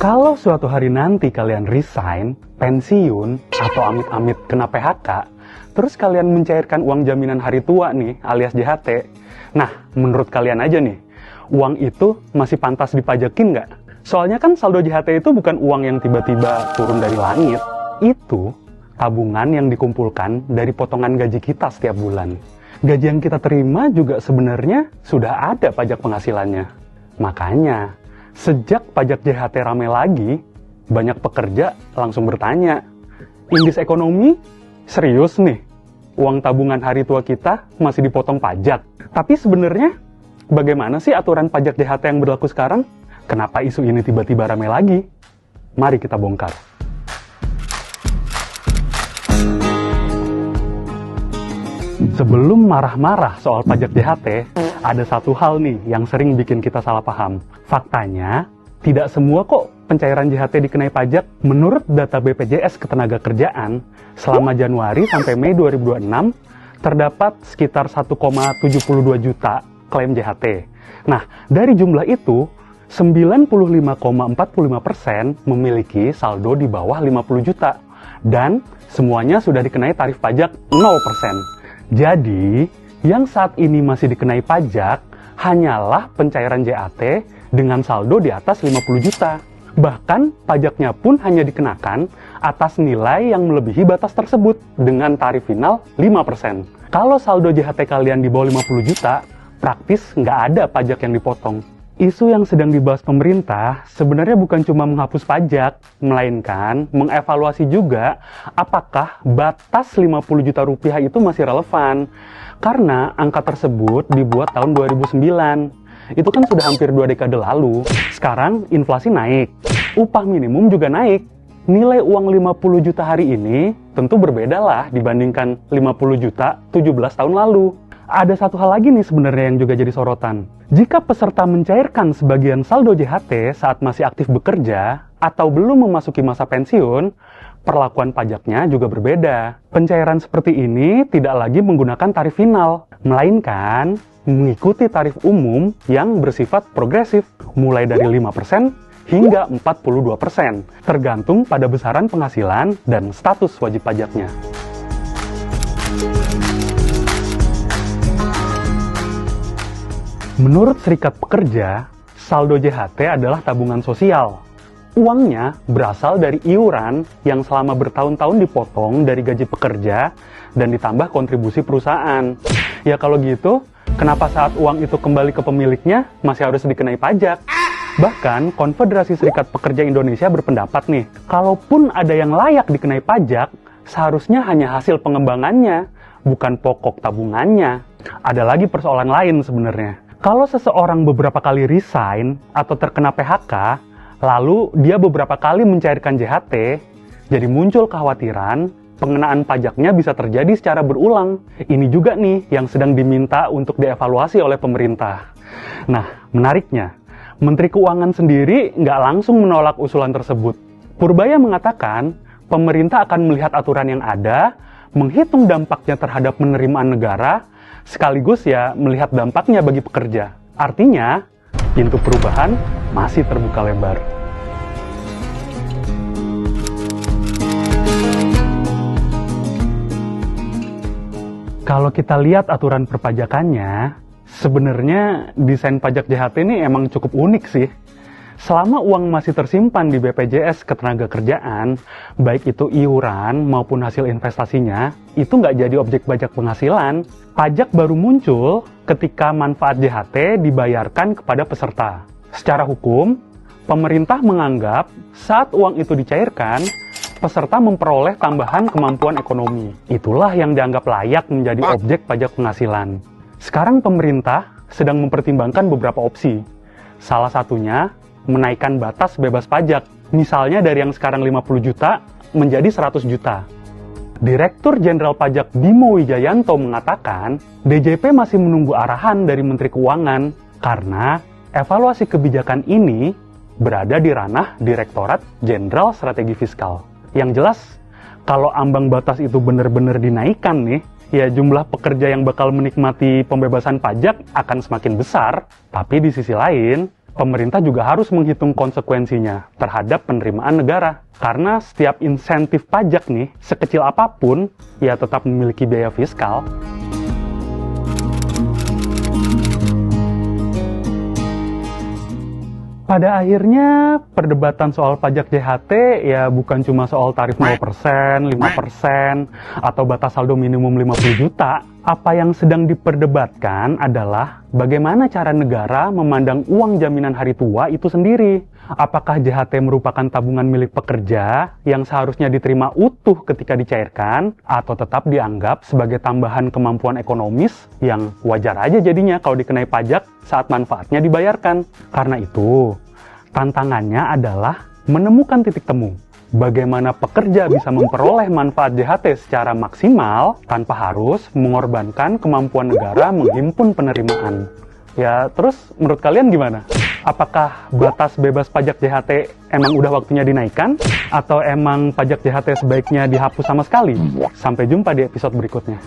Kalau suatu hari nanti kalian resign, pensiun, atau amit-amit kena PHK, terus kalian mencairkan uang jaminan hari tua nih, alias JHT. Nah, menurut kalian aja nih, uang itu masih pantas dipajakin nggak? Soalnya kan saldo JHT itu bukan uang yang tiba-tiba turun dari langit. Itu tabungan yang dikumpulkan dari potongan gaji kita setiap bulan. Gaji yang kita terima juga sebenarnya sudah ada pajak penghasilannya. Makanya, sejak pajak JHT rame lagi, banyak pekerja langsung bertanya, indeks ekonomi serius nih, uang tabungan hari tua kita masih dipotong pajak. Tapi sebenarnya, bagaimana sih aturan pajak JHT yang berlaku sekarang? Kenapa isu ini tiba-tiba rame lagi? Mari kita bongkar. Sebelum marah-marah soal pajak JHT, ada satu hal nih yang sering bikin kita salah paham. Faktanya, tidak semua kok pencairan JHT dikenai pajak. Menurut data BPJS Ketenagakerjaan, selama Januari sampai Mei 2026, terdapat sekitar 1,72 juta klaim JHT. Nah, dari jumlah itu, 95,45% memiliki saldo di bawah 50 juta. Dan semuanya sudah dikenai tarif pajak 0%. Jadi, yang saat ini masih dikenai pajak hanyalah pencairan JHT dengan saldo di atas 50 juta. Bahkan, pajaknya pun hanya dikenakan atas nilai yang melebihi batas tersebut dengan tarif final 5%. Kalau saldo JHT kalian di bawah 50 juta, praktis nggak ada pajak yang dipotong. Isu yang sedang dibahas pemerintah sebenarnya bukan cuma menghapus pajak, melainkan mengevaluasi juga apakah batas 50 juta rupiah itu masih relevan. Karena angka tersebut dibuat tahun 2009. Itu kan sudah hampir 2 dekade lalu. Sekarang inflasi naik, upah minimum juga naik. Nilai uang 50 juta hari ini tentu berbeda lah dibandingkan 50 juta 17 tahun lalu. Ada satu hal lagi nih sebenarnya yang juga jadi sorotan. Jika peserta mencairkan sebagian saldo JHT saat masih aktif bekerja atau belum memasuki masa pensiun, perlakuan pajaknya juga berbeda. Pencairan seperti ini tidak lagi menggunakan tarif final, melainkan mengikuti tarif umum yang bersifat progresif, mulai dari 5% hingga 42%, tergantung pada besaran penghasilan dan status wajib pajaknya. Menurut Serikat Pekerja, saldo JHT adalah tabungan sosial. Uangnya berasal dari iuran yang selama bertahun-tahun dipotong dari gaji pekerja dan ditambah kontribusi perusahaan. Ya kalau gitu, kenapa saat uang itu kembali ke pemiliknya masih harus dikenai pajak? Bahkan, Konfederasi Serikat Pekerja Indonesia berpendapat nih, kalaupun ada yang layak dikenai pajak, seharusnya hanya hasil pengembangannya, bukan pokok tabungannya. Ada lagi persoalan lain sebenarnya. Kalau seseorang beberapa kali resign atau terkena PHK, lalu dia beberapa kali mencairkan JHT, jadi muncul kekhawatiran pengenaan pajaknya bisa terjadi secara berulang. Ini juga nih yang sedang diminta untuk dievaluasi oleh pemerintah. Nah, menariknya, Menteri Keuangan sendiri nggak langsung menolak usulan tersebut. Purbaya mengatakan, pemerintah akan melihat aturan yang ada, menghitung dampaknya terhadap penerimaan negara, sekaligus ya melihat dampaknya bagi pekerja. Artinya, pintu perubahan masih terbuka lebar. Kalau kita lihat aturan perpajakannya, sebenarnya desain pajak JHT ini emang cukup unik sih. Selama uang masih tersimpan di BPJS Ketenagakerjaan, baik itu iuran maupun hasil investasinya, itu nggak jadi objek pajak penghasilan. Pajak baru muncul ketika manfaat JHT dibayarkan kepada peserta. Secara hukum, pemerintah menganggap saat uang itu dicairkan, peserta memperoleh tambahan kemampuan ekonomi. Itulah yang dianggap layak menjadi objek pajak penghasilan. Sekarang pemerintah sedang mempertimbangkan beberapa opsi. Salah satunya, menaikkan batas bebas pajak, misalnya dari yang sekarang 50 juta menjadi 100 juta. Direktur Jenderal Pajak Bimo Wijayanto mengatakan, DJP masih menunggu arahan dari Menteri Keuangan karena evaluasi kebijakan ini berada di ranah Direktorat Jenderal Strategi Fiskal. Yang jelas, kalau ambang batas itu benar-benar dinaikkan nih, ya jumlah pekerja yang bakal menikmati pembebasan pajak akan semakin besar. Tapi di sisi lain, pemerintah juga harus menghitung konsekuensinya terhadap penerimaan negara. Karena setiap insentif pajak nih, sekecil apapun, ya tetap memiliki biaya fiskal. Pada akhirnya, perdebatan soal pajak JHT ya bukan cuma soal tarif 0%, 5%, atau batas saldo minimum 50 juta. Apa yang sedang diperdebatkan adalah bagaimana cara negara memandang uang jaminan hari tua itu sendiri. Apakah JHT merupakan tabungan milik pekerja yang seharusnya diterima utuh ketika dicairkan, atau tetap dianggap sebagai tambahan kemampuan ekonomis yang wajar aja jadinya kalau dikenai pajak saat manfaatnya dibayarkan. Karena itu, tantangannya adalah menemukan titik temu. Bagaimana pekerja bisa memperoleh manfaat JHT secara maksimal tanpa harus mengorbankan kemampuan negara menghimpun penerimaan. Ya, terus menurut kalian gimana? Apakah batas bebas pajak JHT emang udah waktunya dinaikkan? Atau emang pajak JHT sebaiknya dihapus sama sekali? Sampai jumpa di episode berikutnya.